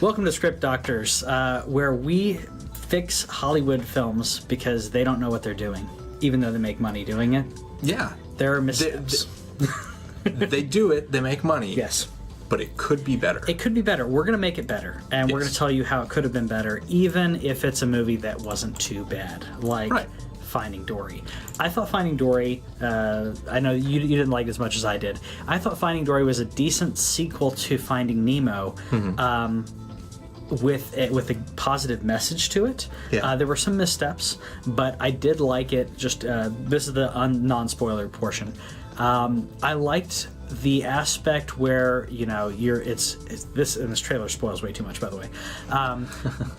Welcome to Script Doctors, where we fix Hollywood films because they don't know what they're doing, even though they make money doing it. Yeah. There are missteps. They do it, they make money. Yes. But it could be better. It could be better. We're going to make it better, and we're going to tell you how it could have been better, even if it's a movie that wasn't too bad, like Finding Dory. I thought Finding Dory, I know you didn't like it as much as I did. I thought Finding Dory was a decent sequel to Finding Nemo, with a positive message to it. Yeah. There were some missteps, but I did like it. Just this is the non-spoiler portion. I liked the aspect where, you know, it's this, and this trailer spoils way too much, by the way.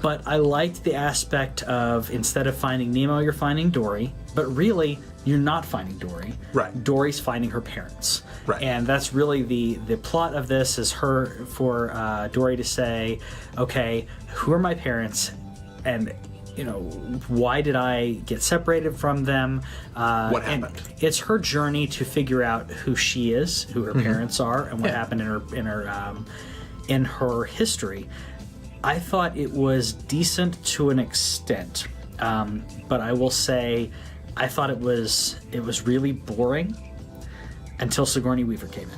But I liked the aspect of, instead of finding Nemo, you're finding Dory, but really you're not finding Dory. Right. Dory's finding her parents. Right. And that's really the plot of this, is for Dory to say, okay, who are my parents, and you know, why did I get separated from them? What happened? And it's her journey to figure out who she is, who her parents are, and what happened in her history. I thought it was decent to an extent, but I will say, I thought it was really boring until Sigourney Weaver came in.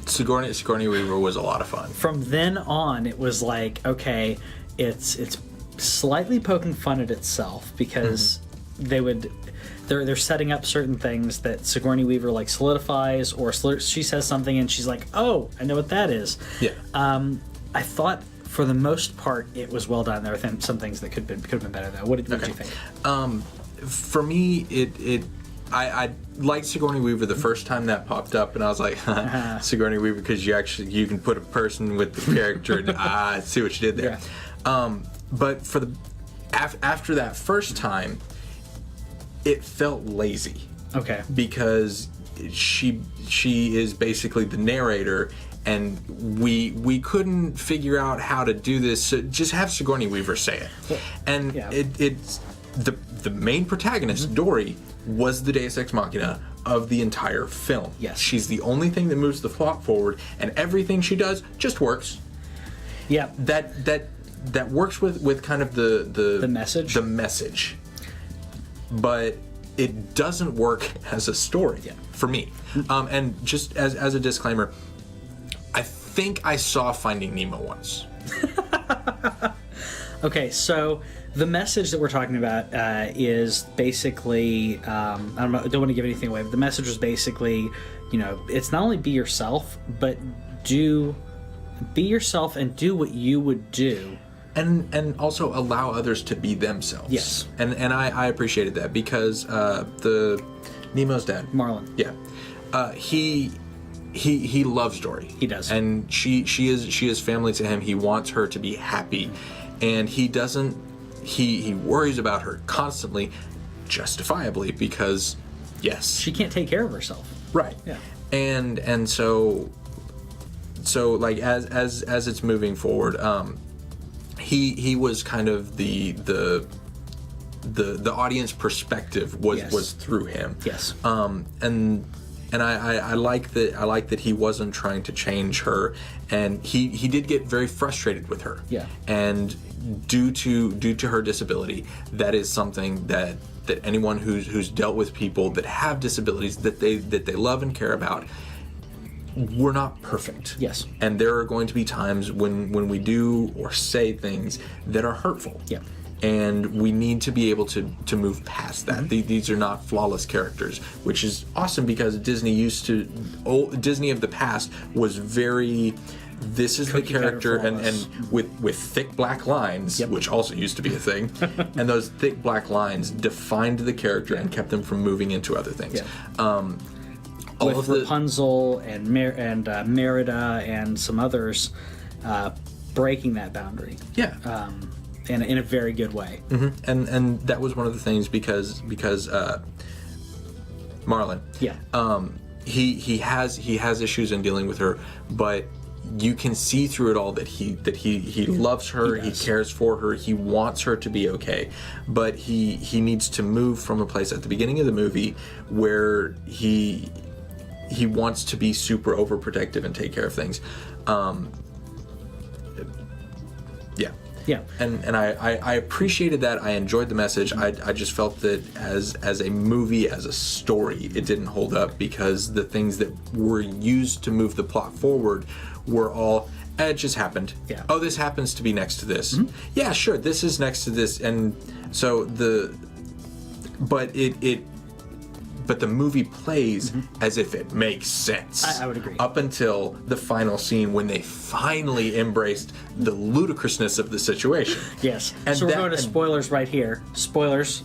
Sigourney Weaver was a lot of fun. From then on, it was like, okay, it's slightly poking fun at itself, because they're setting up certain things that Sigourney Weaver like solidifies, or she says something and she's like, oh, I know what that is. Yeah. I thought for the most part it was well done. There were some things that could have been better though. What did you think? For me, I liked Sigourney Weaver the first time that popped up, and I was like, Sigourney Weaver, because you can put a person with the character, and I see what you did there. Yeah. But for after that first time, it felt lazy. Okay. Because she is basically the narrator, and we couldn't figure out how to do this. So just have Sigourney Weaver say it. And it's the main protagonist, Dory, was the Deus Ex Machina of the entire film. Yes. She's the only thing that moves the plot forward, and everything she does just works. Yeah. That works with kind of the message. The message. But it doesn't work as a story for me. And just as a disclaimer, I think I saw Finding Nemo once. Okay, so the message that we're talking about is basically, I don't want to give anything away, but the message was basically, you know, it's not only be yourself, but be yourself and do what you would do. And also allow others to be themselves. Yes. And I appreciated that, because the Nemo's dad, Marlin. Yeah. He loves Dory. He does. And she is family to him. He wants her to be happy. And he worries about her constantly, justifiably, because she can't take care of herself. Right. Yeah. And so like as it's moving forward, he was kind of the audience perspective was through him. Yes. And I like that he wasn't trying to change her, and he did get very frustrated with her. Yeah. And due to her disability, that is something that anyone who's dealt with people that have disabilities that they love and care about, we're not perfect. Yes. And there are going to be times when we do or say things that are hurtful. Yeah. And we need to be able to move past that. These are not flawless characters, which is awesome, because Disney of the past was very, this is the character, and with thick black lines, which also used to be a thing, and those thick black lines defined the character and kept them from moving into other things. Yeah. With Rapunzel and Merida and some others breaking that boundary. Yeah. In a very good way. Mm-hmm. And that was one of the things, because Marlin. Yeah. He has issues in dealing with her, but you can see through it all that he loves her, he cares for her, he wants her to be okay, but he needs to move from a place at the beginning of the movie where he wants to be super overprotective and take care of things. Yeah. And I appreciated that. I enjoyed the message. I just felt that as a movie, as a story, it didn't hold up because the things that were used to move the plot forward were all, it just happened. Yeah. Oh, this happens to be next to this. Mm-hmm. Yeah, sure, this is next to this. And so but the movie plays as if it makes sense. I would agree. Up until the final scene when they finally embraced the ludicrousness of the situation. Yes. And so we're going to spoilers right here. Spoilers.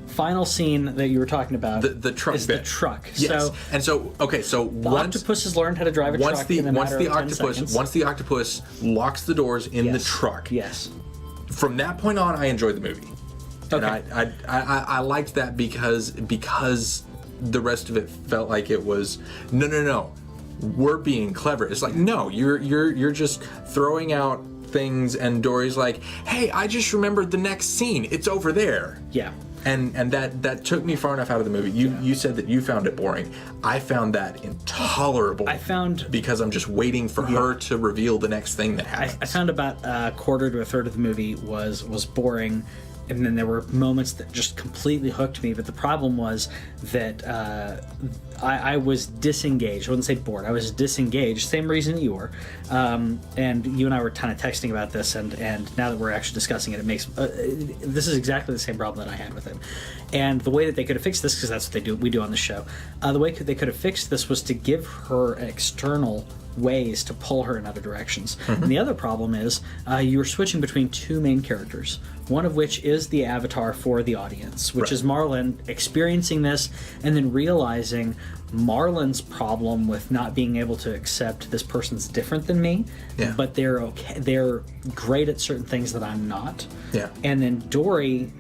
Final scene that you were talking about. The truck is bit. the truck. Yes. So the octopus has learned how to drive a truck in a matter of 10 seconds. Once the octopus locks the doors in the truck. Yes. From that point on, I enjoyed the movie. Okay. And I liked that because the rest of it felt like it was no, we're being clever. It's like, no, you're just throwing out things, and Dory's like, hey, I just remembered the next scene. It's over there. Yeah. And that took me far enough out of the movie. You said that you found it boring. I found that intolerable. Because I'm just waiting for her to reveal the next thing that happens. I found about a quarter to a third of the movie was boring, and then there were moments that just completely hooked me. But the problem was that I was disengaged. I wouldn't say bored. I was disengaged. Same reason you were. And you and I were kind of texting about this, and now that we're actually discussing it, it makes this is exactly the same problem that I had with it. And the way that they could have fixed this, because that's what we do on the show, the way they could have fixed this was to give her external ways to pull her in other directions. And the other problem is you were switching between two main characters, one of which is the avatar for the audience, which is Marlon experiencing this and then realizing Marlon's problem with not being able to accept this person's different than me, but they're okay, they're great at certain things that I'm not. Yeah. And then Dory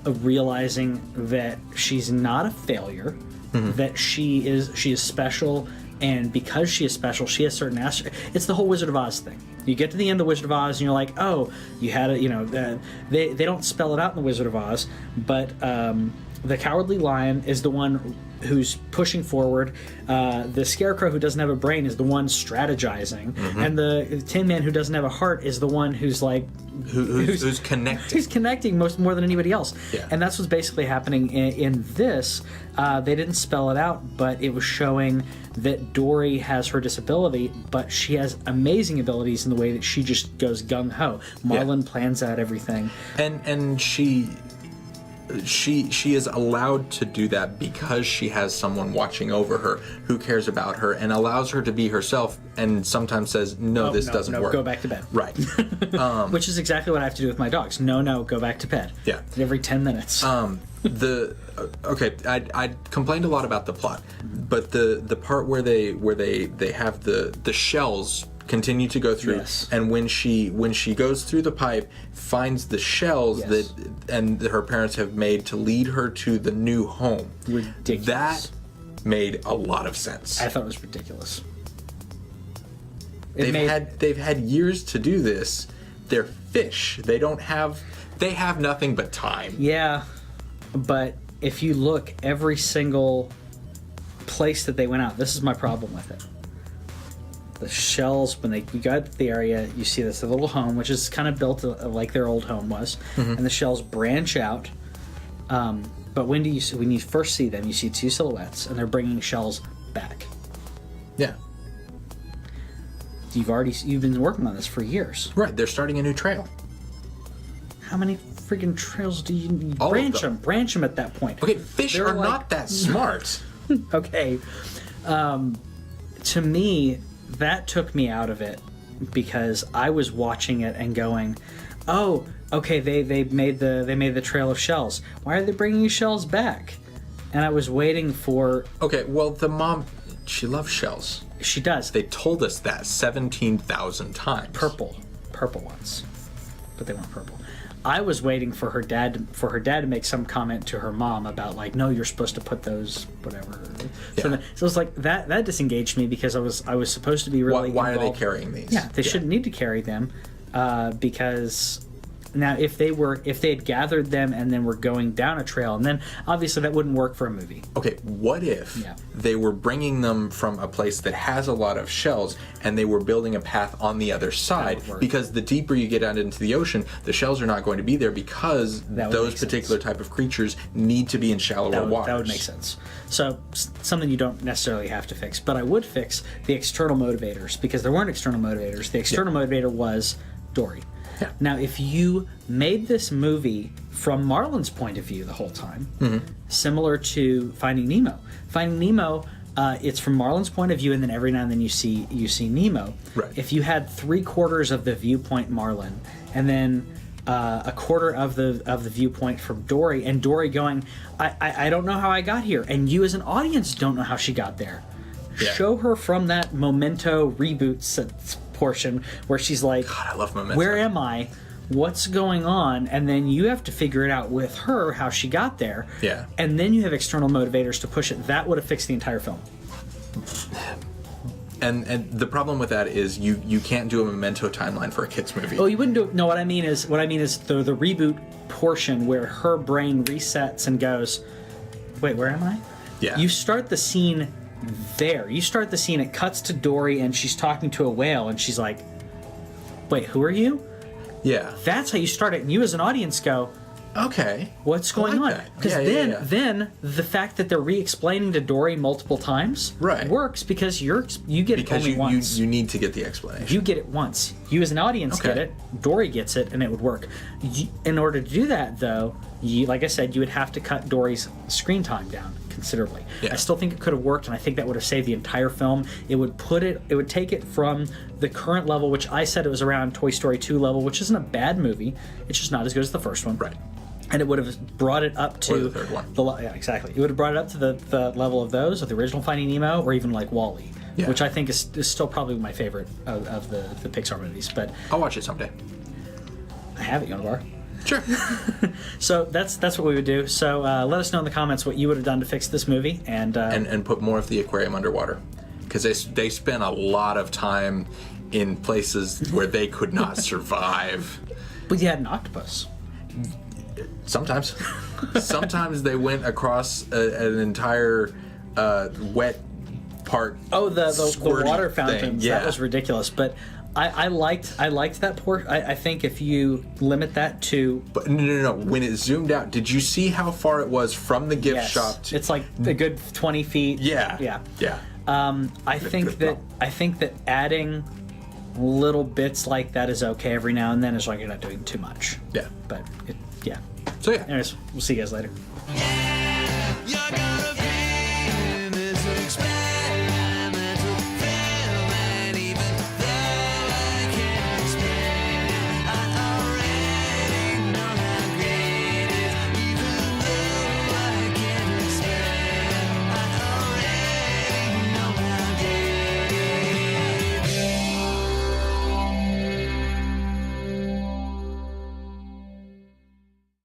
realizing that she's not a failure, that she is special. And because she is special, she has certain aspects. It's the whole Wizard of Oz thing. You get to the end of the Wizard of Oz, and you're like, oh, you had a, they don't spell it out in the Wizard of Oz, but the Cowardly Lion is the one who's pushing forward. The Scarecrow, who doesn't have a brain, is the one strategizing, and the Tin Man, who doesn't have a heart, is the one who's like who's connecting. He's connecting more than anybody else. Yeah. And that's what's basically happening in this. They didn't spell it out, but it was showing that Dory has her disability, but she has amazing abilities in the way that she just goes gung-ho. Marlon plans out everything. And she is allowed to do that because she has someone watching over her who cares about her and allows her to be herself, and sometimes says, no, this doesn't work. Go back to bed. Right. Which is exactly what I have to do with my dogs. No, go back to bed. Yeah. Every 10 minutes. I complained a lot about the plot, but the part where they have the shells continue to go through, and when she goes through the pipe, finds the shells that her parents have made to lead her to the new home. Ridiculous. That made a lot of sense. I thought it was ridiculous. They've had years to do this. They're fish. They have nothing but time. Yeah, but if you look, every single place that they went out, this is my problem with it. The shells, when you got to the area, you see this little home, which is kind of built like their old home was, and the shells branch out. But when you first see them, you see two silhouettes, and they're bringing shells back. Yeah. You've been working on this for years. Right. They're starting a new trail. How many freaking trails do you All branch of them? Branch them at that point. Okay, fish are not that smart. Okay. To me, that took me out of it because I was watching it and going, "Oh, okay, they made the trail of shells. Why are they bringing shells back?" And I was waiting for. Okay, well, the mom, she loves shells. She does. They told us that 17,000 times. Purple ones, but they weren't purple. I was waiting for her dad to make some comment to her mom about like, no, you're supposed to put those whatever. Yeah. So it was like that disengaged me because I was supposed to be really. Why are they involved. carrying these? Yeah, they shouldn't need to carry them because Now, if they had gathered them and then were going down a trail, and then obviously that wouldn't work for a movie. Okay, what if they were bringing them from a place that has a lot of shells and they were building a path on the other side? Because the deeper you get out into the ocean, the shells are not going to be there because those particular type of creatures need to be in shallower waters. That would make sense. So, something you don't necessarily have to fix. But I would fix the external motivators, because there weren't external motivators. The external motivator was Dory. Yeah. Now, if you made this movie from Marlin's point of view the whole time, similar to Finding Nemo. Finding Nemo, it's from Marlin's point of view, and then every now and then you see Nemo. Right. If you had 3/4 of the viewpoint Marlin, and then a quarter of the viewpoint from Dory, and Dory going, I don't know how I got here, and you as an audience don't know how she got there. Yeah. Show her from that Memento reboot portion where she's like, God, I love Memento. Where am I? What's going on? And then you have to figure it out with her how she got there. Yeah. And then you have external motivators to push it. That would have fixed the entire film. And the problem with that is you can't do a Memento timeline for a kids movie. Oh, you wouldn't do it. No, what I mean is the reboot portion where her brain resets and goes, wait, where am I? Yeah. You start the scene there. You start the scene, it cuts to Dory and she's talking to a whale and she's like, wait, who are you? Yeah. That's how you start it. And you as an audience go, okay, what's going on? Because then the fact that they're re-explaining to Dory multiple times works because you get it only once. You need to get the explanation. You get it once. You as an audience get it. Dory gets it, and it would work. In order to do that, though, like I said, you would have to cut Dory's screen time down considerably. Yeah. I still think it could have worked, and I think that would have saved the entire film. It would take it from the current level, which I said it was around Toy Story 2 level, which isn't a bad movie. It's just not as good as the first one. Right. And it would have brought it up to or the third one. Yeah, exactly. It would have brought it up to the level of those, of the original Finding Nemo, or even like WALL-E, which I think is still probably my favorite of the Pixar movies. But I'll watch it someday. I have it, you want to borrow? Sure. So that's what we would do. So let us know in the comments what you would have done to fix this movie, and put more of the aquarium underwater, because they spent a lot of time in places where they could not survive. But you had an octopus. Sometimes they went across an entire wet part. Oh, the water fountains. Yeah. That was ridiculous. But I liked that port. I think if you limit that to... But no. When it zoomed out, did you see how far it was from the gift shop? It's like a good 20 feet. Yeah. I think that adding little bits like that is okay every now and then, as long as you're not doing too much. Yeah. But So yeah. Anyways, we'll see you guys later.